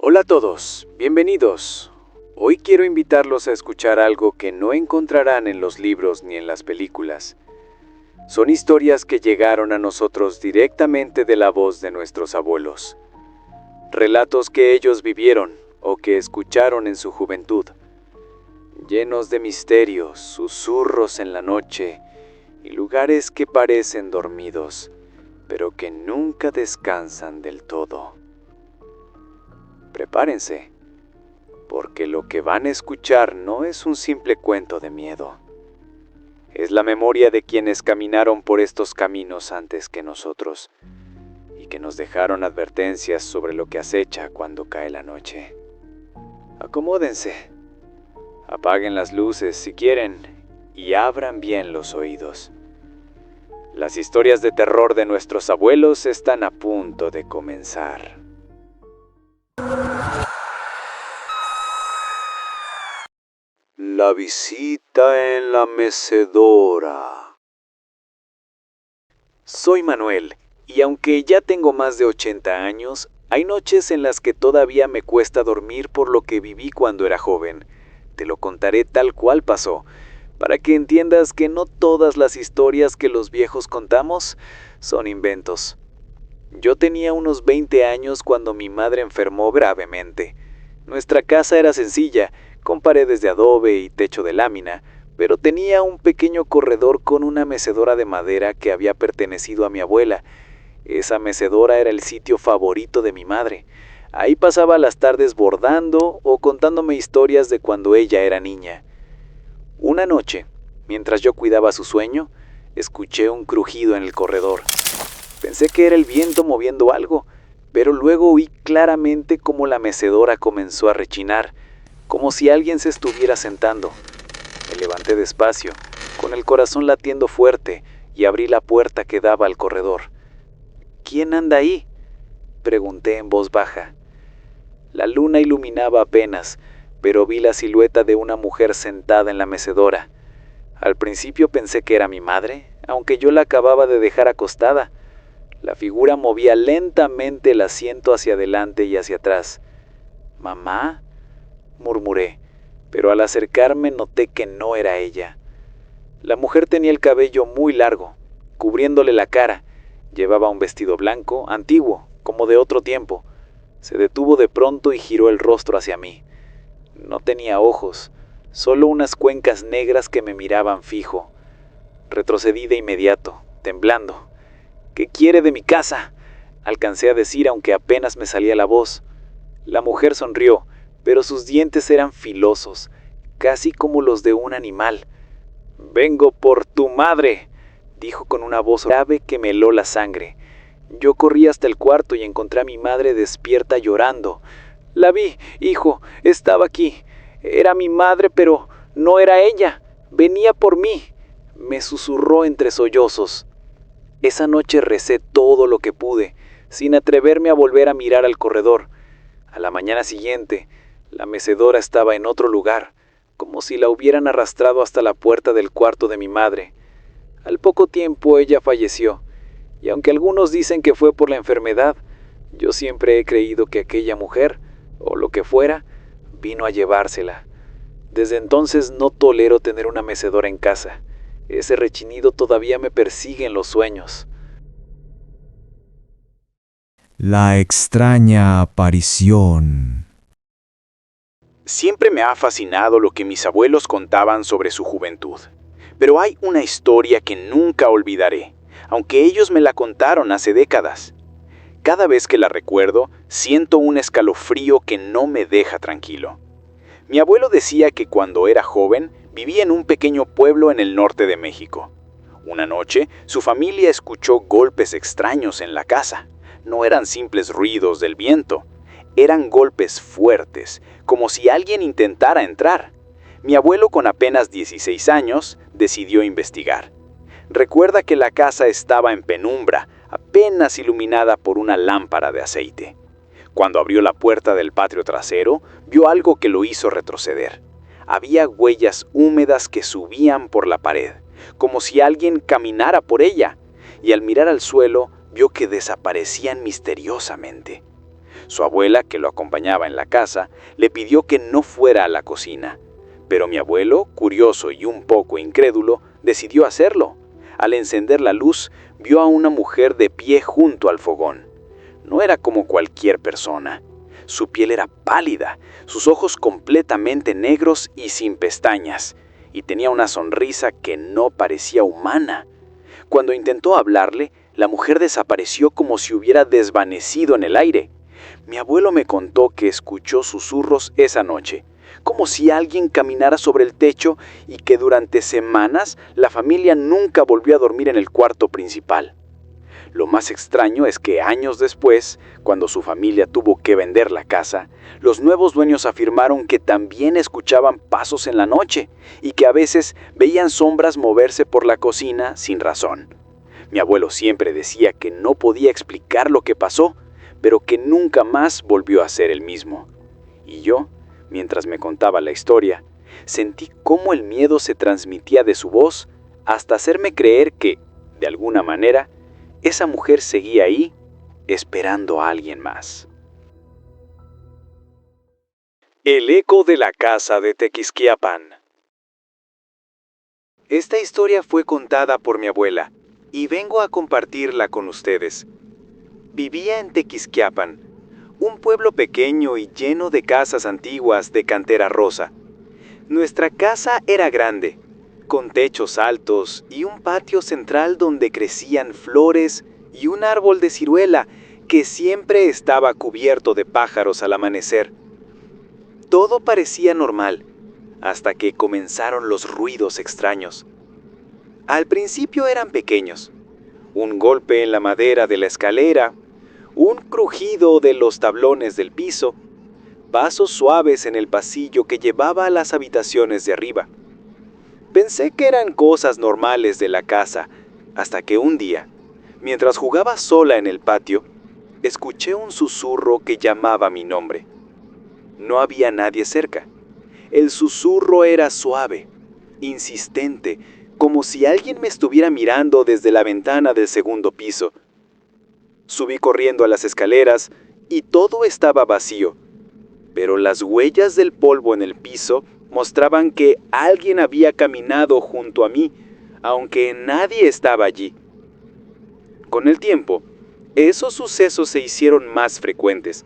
Hola a todos, bienvenidos. Hoy quiero invitarlos a escuchar algo que no encontrarán en los libros ni en las películas. Son historias que llegaron a nosotros directamente de la voz de nuestros abuelos. Relatos que ellos vivieron o que escucharon en su juventud. Llenos de misterios, susurros en la noche y lugares que parecen dormidos, pero que nunca descansan del todo. Prepárense, porque lo que van a escuchar no es un simple cuento de miedo. Es la memoria de quienes caminaron por estos caminos antes que nosotros y que nos dejaron advertencias sobre lo que acecha cuando cae la noche. Acomódense, apaguen las luces si quieren y abran bien los oídos. Las historias de terror de nuestros abuelos están a punto de comenzar. La visita en la mecedora. Soy Manuel, y aunque ya tengo más de 80 años, hay noches en las que todavía me cuesta dormir por lo que viví cuando era joven. Te lo contaré tal cual pasó, para que entiendas que no todas las historias que los viejos contamos son inventos. Yo tenía unos 20 años cuando mi madre enfermó gravemente. Nuestra casa era sencilla, con paredes de adobe y techo de lámina, pero tenía un pequeño corredor con una mecedora de madera que había pertenecido a mi abuela. Esa mecedora era el sitio favorito de mi madre. Ahí pasaba las tardes bordando o contándome historias de cuando ella era niña. Una noche, mientras yo cuidaba su sueño, escuché un crujido en el corredor. Pensé que era el viento moviendo algo, pero luego oí claramente cómo la mecedora comenzó a rechinar, como si alguien se estuviera sentando. Me levanté despacio, con el corazón latiendo fuerte, y abrí la puerta que daba al corredor. ¿Quién anda ahí?, pregunté en voz baja. La luna iluminaba apenas, pero vi la silueta de una mujer sentada en la mecedora. Al principio pensé que era mi madre, aunque yo la acababa de dejar acostada. La figura movía lentamente el asiento hacia adelante y hacia atrás. «¿Mamá?», murmuré, pero al acercarme noté que no era ella. La mujer tenía el cabello muy largo, cubriéndole la cara. Llevaba un vestido blanco, antiguo, como de otro tiempo. Se detuvo de pronto y giró el rostro hacia mí. No tenía ojos, solo unas cuencas negras que me miraban fijo. Retrocedí de inmediato, temblando. «¿Qué quiere de mi casa?», alcancé a decir aunque apenas me salía la voz. La mujer sonrió, pero sus dientes eran filosos, casi como los de un animal. «Vengo por tu madre», dijo con una voz grave que me heló la sangre. Yo corrí hasta el cuarto y encontré a mi madre despierta llorando. «La vi, hijo, estaba aquí. Era mi madre, pero no era ella. Venía por mí», me susurró entre sollozos. Esa noche recé todo lo que pude, sin atreverme a volver a mirar al corredor. A la mañana siguiente, la mecedora estaba en otro lugar, como si la hubieran arrastrado hasta la puerta del cuarto de mi madre. Al poco tiempo ella falleció, y aunque algunos dicen que fue por la enfermedad, yo siempre he creído que aquella mujer, o lo que fuera, vino a llevársela. Desde entonces no tolero tener una mecedora en casa. Ese rechinido todavía me persigue en los sueños. La extraña aparición. Siempre me ha fascinado lo que mis abuelos contaban sobre su juventud. Pero hay una historia que nunca olvidaré, aunque ellos me la contaron hace décadas. Cada vez que la recuerdo, siento un escalofrío que no me deja tranquilo. Mi abuelo decía que cuando era joven vivía en un pequeño pueblo en el norte de México. Una noche, su familia escuchó golpes extraños en la casa. No eran simples ruidos del viento. Eran golpes fuertes, como si alguien intentara entrar. Mi abuelo, con apenas 16 años, decidió investigar. Recuerda que la casa estaba en penumbra, apenas iluminada por una lámpara de aceite. Cuando abrió la puerta del patio trasero, vio algo que lo hizo retroceder. Había huellas húmedas que subían por la pared, como si alguien caminara por ella, y al mirar al suelo, vio que desaparecían misteriosamente. Su abuela, que lo acompañaba en la casa, le pidió que no fuera a la cocina. Pero mi abuelo, curioso y un poco incrédulo, decidió hacerlo. Al encender la luz, vio a una mujer de pie junto al fogón. No era como cualquier persona. Su piel era pálida, sus ojos completamente negros y sin pestañas, y tenía una sonrisa que no parecía humana. Cuando intentó hablarle, la mujer desapareció como si hubiera desvanecido en el aire. Mi abuelo me contó que escuchó susurros esa noche, como si alguien caminara sobre el techo, y que durante semanas la familia nunca volvió a dormir en el cuarto principal. Lo más extraño es que años después, cuando su familia tuvo que vender la casa, los nuevos dueños afirmaron que también escuchaban pasos en la noche y que a veces veían sombras moverse por la cocina sin razón. Mi abuelo siempre decía que no podía explicar lo que pasó, pero que nunca más volvió a ser el mismo. Y yo, mientras me contaba la historia, sentí cómo el miedo se transmitía de su voz hasta hacerme creer que, de alguna manera, esa mujer seguía ahí, esperando a alguien más. El eco de la casa de Tequisquiapan. Esta historia fue contada por mi abuela y vengo a compartirla con ustedes. Vivía en Tequisquiapan, un pueblo pequeño y lleno de casas antiguas de cantera rosa. Nuestra casa era grande, con techos altos y un patio central donde crecían flores y un árbol de ciruela que siempre estaba cubierto de pájaros al amanecer. Todo parecía normal, hasta que comenzaron los ruidos extraños. Al principio eran pequeños: un golpe en la madera de la escalera, un crujido de los tablones del piso, pasos suaves en el pasillo que llevaba a las habitaciones de arriba. Pensé que eran cosas normales de la casa, hasta que un día, mientras jugaba sola en el patio, escuché un susurro que llamaba mi nombre. No había nadie cerca. El susurro era suave, insistente, como si alguien me estuviera mirando desde la ventana del segundo piso. Subí corriendo a las escaleras y todo estaba vacío, pero las huellas del polvo en el piso mostraban que alguien había caminado junto a mí, aunque nadie estaba allí. Con el tiempo, esos sucesos se hicieron más frecuentes.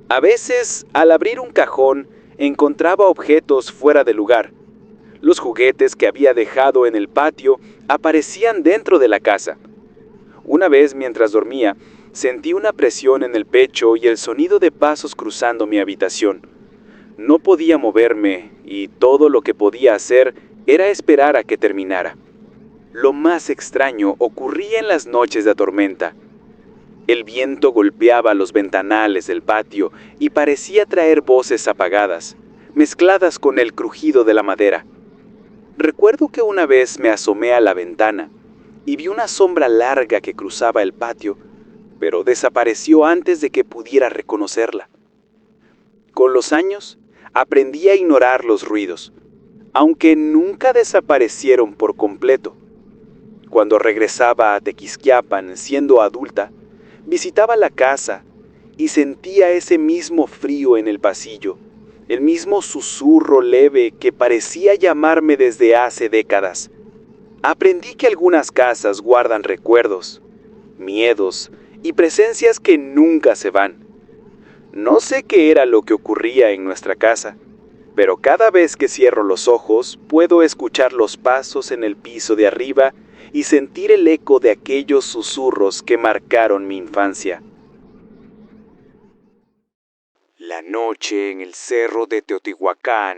A veces, al abrir un cajón, encontraba objetos fuera de lugar. Los juguetes que había dejado en el patio aparecían dentro de la casa. Una vez, mientras dormía, sentí una presión en el pecho y el sonido de pasos cruzando mi habitación. No podía moverme y todo lo que podía hacer era esperar a que terminara. Lo más extraño ocurría en las noches de tormenta. El viento golpeaba los ventanales del patio y parecía traer voces apagadas, mezcladas con el crujido de la madera. Recuerdo que una vez me asomé a la ventana y vi una sombra larga que cruzaba el patio, pero desapareció antes de que pudiera reconocerla. Con los años, aprendí a ignorar los ruidos, aunque nunca desaparecieron por completo. Cuando regresaba a Tequisquiapan siendo adulta, visitaba la casa y sentía ese mismo frío en el pasillo, el mismo susurro leve que parecía llamarme desde hace décadas. Aprendí que algunas casas guardan recuerdos, miedos y presencias que nunca se van. No sé qué era lo que ocurría en nuestra casa, pero cada vez que cierro los ojos puedo escuchar los pasos en el piso de arriba y sentir el eco de aquellos susurros que marcaron mi infancia. La noche en el cerro de Teotihuacán.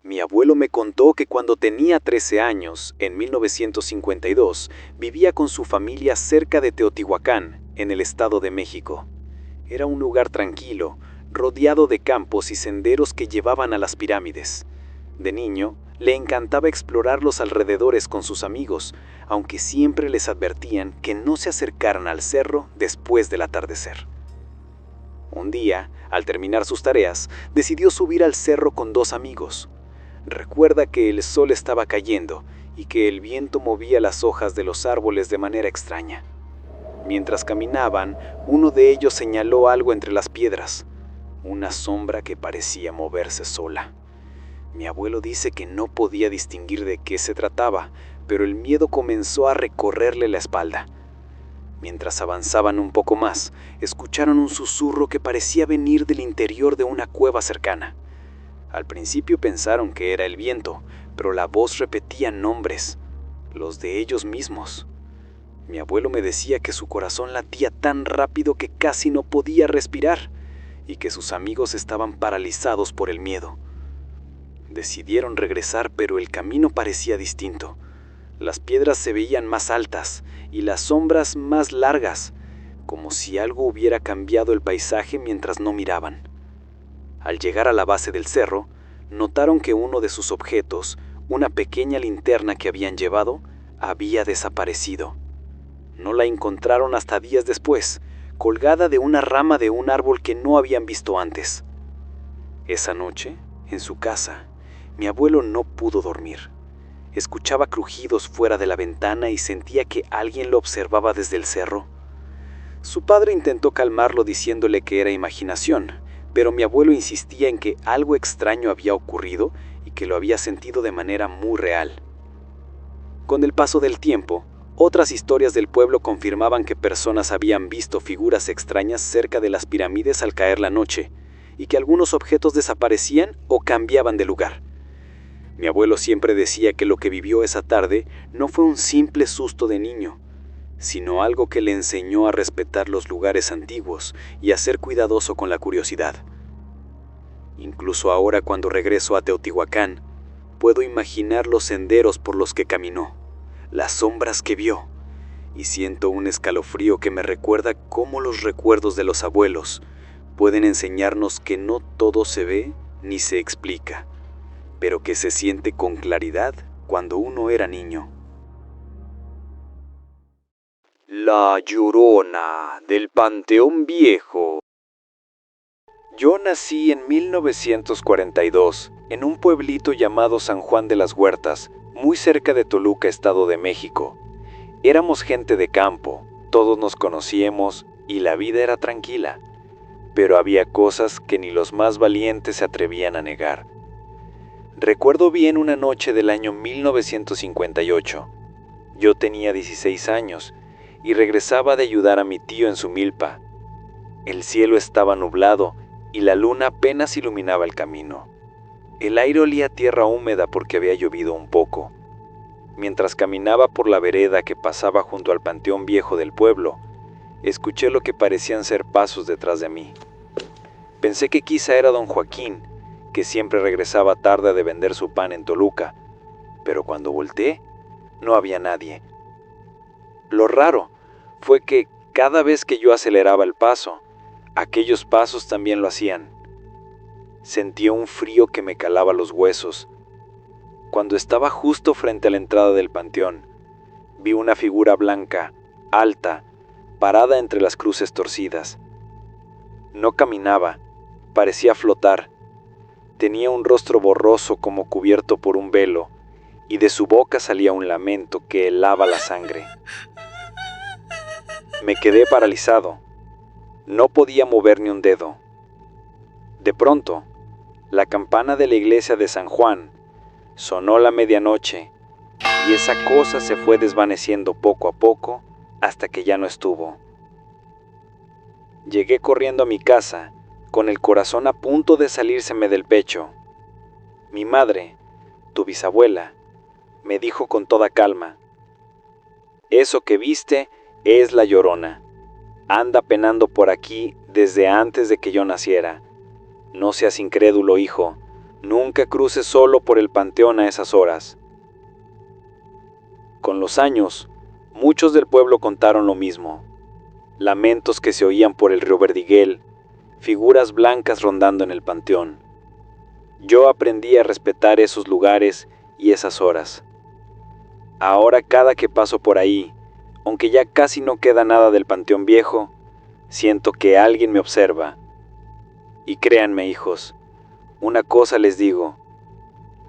Mi abuelo me contó que cuando tenía 13 años, en 1952, vivía con su familia cerca de Teotihuacán, en el Estado de México. Era un lugar tranquilo, rodeado de campos y senderos que llevaban a las pirámides. De niño, le encantaba explorar los alrededores con sus amigos, aunque siempre les advertían que no se acercaran al cerro después del atardecer. Un día, al terminar sus tareas, decidió subir al cerro con 2 amigos. Recuerda que el sol estaba cayendo y que el viento movía las hojas de los árboles de manera extraña. Mientras caminaban, uno de ellos señaló algo entre las piedras, una sombra que parecía moverse sola. Mi abuelo dice que no podía distinguir de qué se trataba, pero el miedo comenzó a recorrerle la espalda. Mientras avanzaban un poco más, escucharon un susurro que parecía venir del interior de una cueva cercana. Al principio pensaron que era el viento, pero la voz repetía nombres, los de ellos mismos. Mi abuelo me decía que su corazón latía tan rápido que casi no podía respirar y que sus amigos estaban paralizados por el miedo. Decidieron regresar, pero el camino parecía distinto. Las piedras se veían más altas y las sombras más largas, como si algo hubiera cambiado el paisaje mientras no miraban. Al llegar a la base del cerro, notaron que uno de sus objetos, una pequeña linterna que habían llevado, había desaparecido. No la encontraron hasta días después, colgada de una rama de un árbol que no habían visto antes. Esa noche, en su casa, mi abuelo no pudo dormir. Escuchaba crujidos fuera de la ventana y sentía que alguien lo observaba desde el cerro. Su padre intentó calmarlo diciéndole que era imaginación, pero mi abuelo insistía en que algo extraño había ocurrido y que lo había sentido de manera muy real. Con el paso del tiempo, otras historias del pueblo confirmaban que personas habían visto figuras extrañas cerca de las pirámides al caer la noche, y que algunos objetos desaparecían o cambiaban de lugar. Mi abuelo siempre decía que lo que vivió esa tarde no fue un simple susto de niño, sino algo que le enseñó a respetar los lugares antiguos y a ser cuidadoso con la curiosidad. Incluso ahora, cuando regreso a Teotihuacán, puedo imaginar los senderos por los que caminó, las sombras que vio, y siento un escalofrío que me recuerda cómo los recuerdos de los abuelos pueden enseñarnos que no todo se ve ni se explica, pero que se siente con claridad cuando uno era niño. La Llorona del Panteón Viejo. Yo nací en 1942 en un pueblito llamado San Juan de las Huertas, muy cerca de Toluca, Estado de México. Éramos gente de campo, todos nos conocíamos y la vida era tranquila, pero había cosas que ni los más valientes se atrevían a negar. Recuerdo bien una noche del año 1958. Yo tenía 16 años y regresaba de ayudar a mi tío en su milpa. El cielo estaba nublado y la luna apenas iluminaba el camino. El aire olía a tierra húmeda porque había llovido un poco. Mientras caminaba por la vereda que pasaba junto al panteón viejo del pueblo, escuché lo que parecían ser pasos detrás de mí. Pensé que quizá era don Joaquín, que siempre regresaba tarde de vender su pan en Toluca, pero cuando volteé, no había nadie. Lo raro fue que cada vez que yo aceleraba el paso, aquellos pasos también lo hacían. Sentí un frío que me calaba los huesos. Cuando estaba justo frente a la entrada del panteón, vi una figura blanca, alta, parada entre las cruces torcidas. No caminaba, parecía flotar. Tenía un rostro borroso como cubierto por un velo, y de su boca salía un lamento que helaba la sangre. Me quedé paralizado. No podía mover ni un dedo. De pronto, la campana de la iglesia de San Juan sonó la medianoche y esa cosa se fue desvaneciendo poco a poco hasta que ya no estuvo. Llegué corriendo a mi casa, con el corazón a punto de salírseme del pecho. Mi madre, tu bisabuela, me dijo con toda calma: «Eso que viste es la Llorona. Anda penando por aquí desde antes de que yo naciera. No seas incrédulo, hijo. Nunca cruces solo por el panteón a esas horas». Con los años, muchos del pueblo contaron lo mismo. Lamentos que se oían por el río Verdiguel, figuras blancas rondando en el panteón. Yo aprendí a respetar esos lugares y esas horas. Ahora cada que paso por ahí, aunque ya casi no queda nada del panteón viejo, siento que alguien me observa. Y créanme, hijos, una cosa les digo: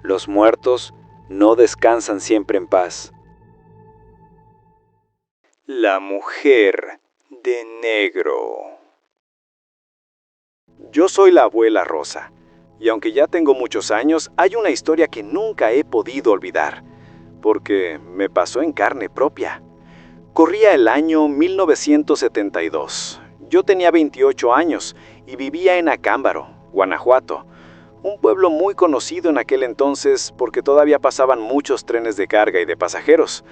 los muertos no descansan siempre en paz. La mujer de negro. Yo soy la abuela Rosa, y aunque ya tengo muchos años, hay una historia que nunca he podido olvidar, porque me pasó en carne propia. Corría el año 1972. Yo tenía 28 años y vivía en Acámbaro, Guanajuato, un pueblo muy conocido en aquel entonces porque todavía pasaban muchos trenes de carga y de pasajeros.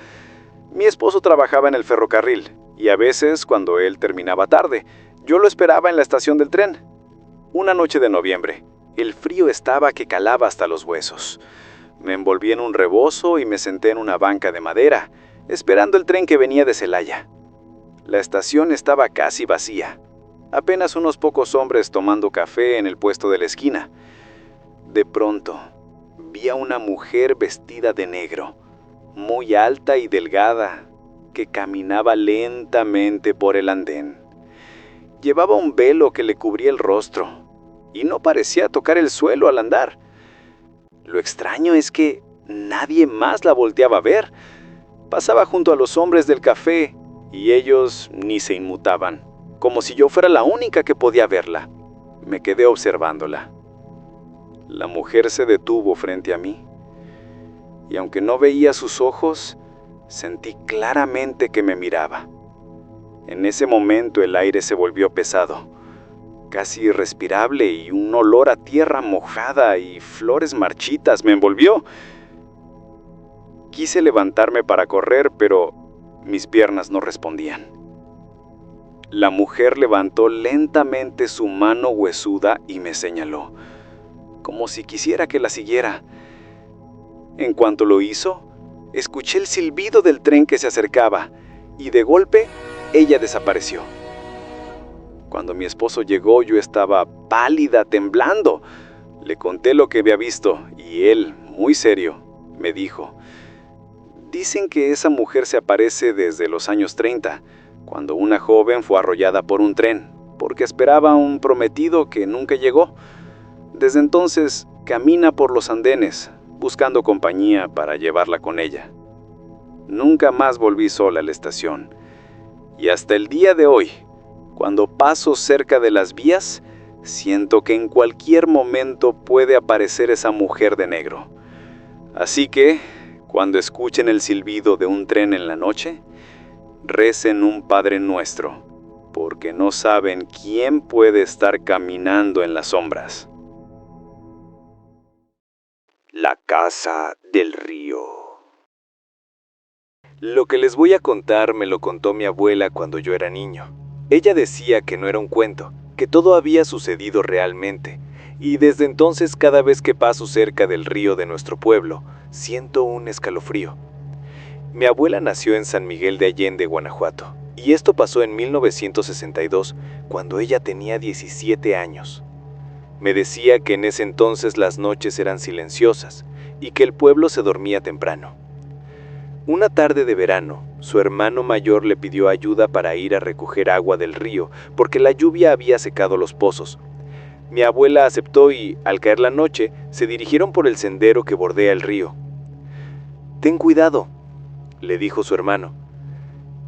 Mi esposo trabajaba en el ferrocarril y a veces, cuando él terminaba tarde, yo lo esperaba en la estación del tren. Una noche de noviembre, el frío estaba que calaba hasta los huesos. Me envolví en un rebozo y me senté en una banca de madera, esperando el tren que venía de Celaya. La estación estaba casi vacía. Apenas unos pocos hombres tomando café en el puesto de la esquina. De pronto, vi a una mujer vestida de negro, muy alta y delgada, que caminaba lentamente por el andén. Llevaba un velo que le cubría el rostro y no parecía tocar el suelo al andar. Lo extraño es que nadie más la volteaba a ver. Pasaba junto a los hombres del café y ellos ni se inmutaban, como si yo fuera la única que podía verla. Me quedé observándola. La mujer se detuvo frente a mí y aunque no veía sus ojos, sentí claramente que me miraba. En ese momento el aire se volvió pesado, casi irrespirable, y un olor a tierra mojada y flores marchitas me envolvió. Quise levantarme para correr, pero mis piernas no respondían. La mujer levantó lentamente su mano huesuda y me señaló, como si quisiera que la siguiera. En cuanto lo hizo, escuché el silbido del tren que se acercaba y de golpe ella desapareció. Cuando mi esposo llegó, yo estaba pálida, temblando. Le conté lo que había visto y él, muy serio, me dijo: dicen que esa mujer se aparece desde los años 30, cuando una joven fue arrollada por un tren, porque esperaba a un prometido que nunca llegó. Desde entonces camina por los andenes, buscando compañía para llevarla con ella. Nunca más volví sola a la estación. Y hasta el día de hoy, cuando paso cerca de las vías, siento que en cualquier momento puede aparecer esa mujer de negro. Así que, cuando escuchen el silbido de un tren en la noche, recen un Padre Nuestro, porque no saben quién puede estar caminando en las sombras. La casa del río. Lo que les voy a contar me lo contó mi abuela cuando yo era niño. Ella decía que no era un cuento, que todo había sucedido realmente, y desde entonces cada vez que paso cerca del río de nuestro pueblo, siento un escalofrío. Mi abuela nació en San Miguel de Allende, Guanajuato, y esto pasó en 1962, cuando ella tenía 17 años. Me decía que en ese entonces las noches eran silenciosas y que el pueblo se dormía temprano. Una tarde de verano, su hermano mayor le pidió ayuda para ir a recoger agua del río porque la lluvia había secado los pozos. Mi abuela aceptó y, al caer la noche, se dirigieron por el sendero que bordea el río. «Ten cuidado», le dijo su hermano.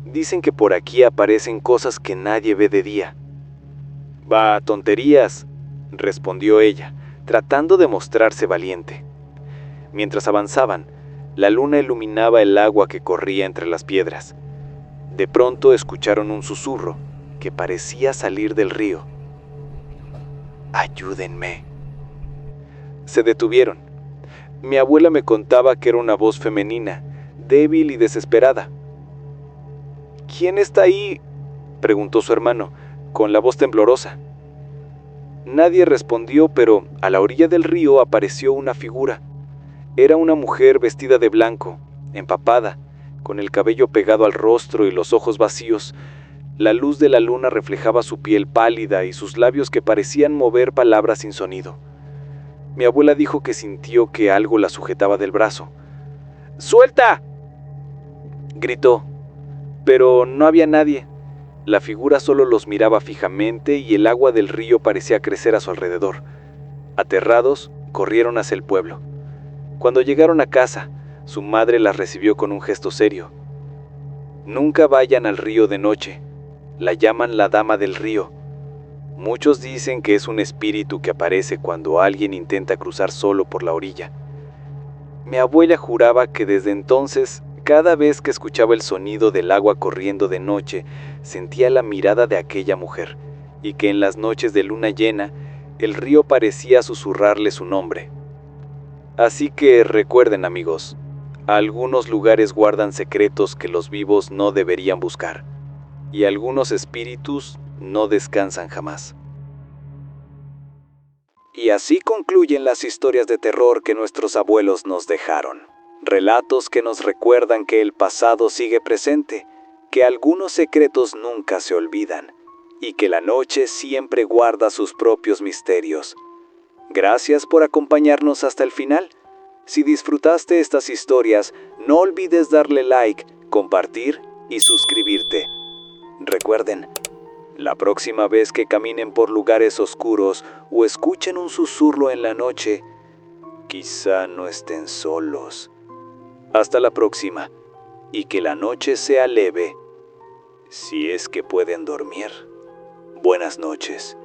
«Dicen que por aquí aparecen cosas que nadie ve de día». «Bah, tonterías», respondió ella, tratando de mostrarse valiente. Mientras avanzaban, la luna iluminaba el agua que corría entre las piedras. De pronto escucharon un susurro que parecía salir del río. «Ayúdenme». Se detuvieron. Mi abuela me contaba que era una voz femenina, débil y desesperada. «¿Quién está ahí?», preguntó su hermano, con la voz temblorosa. Nadie respondió, pero a la orilla del río apareció una figura. Era una mujer vestida de blanco, empapada, con el cabello pegado al rostro y los ojos vacíos. La luz de la luna reflejaba su piel pálida y sus labios que parecían mover palabras sin sonido. Mi abuela dijo que sintió que algo la sujetaba del brazo. «¡Suelta!», gritó, pero no había nadie. La figura solo los miraba fijamente y el agua del río parecía crecer a su alrededor. Aterrados, corrieron hacia el pueblo. Cuando llegaron a casa, su madre las recibió con un gesto serio. «Nunca vayan al río de noche», La llaman la Dama del Río. Muchos dicen que es un espíritu que aparece cuando alguien intenta cruzar solo por la orilla. Mi abuela juraba que desde entonces, cada vez que escuchaba el sonido del agua corriendo de noche, sentía la mirada de aquella mujer, y que en las noches de luna llena, el río parecía susurrarle su nombre. Así que recuerden, amigos, algunos lugares guardan secretos que los vivos no deberían buscar, y algunos espíritus no descansan jamás. Y así concluyen las historias de terror que nuestros abuelos nos dejaron. Relatos que nos recuerdan que el pasado sigue presente, que algunos secretos nunca se olvidan, y que la noche siempre guarda sus propios misterios. Gracias por acompañarnos hasta el final. Si disfrutaste estas historias, no olvides darle like, compartir y suscribirte. Recuerden, la próxima vez que caminen por lugares oscuros o escuchen un susurro en la noche, quizá no estén solos. Hasta la próxima, y que la noche sea leve, si es que pueden dormir. Buenas noches.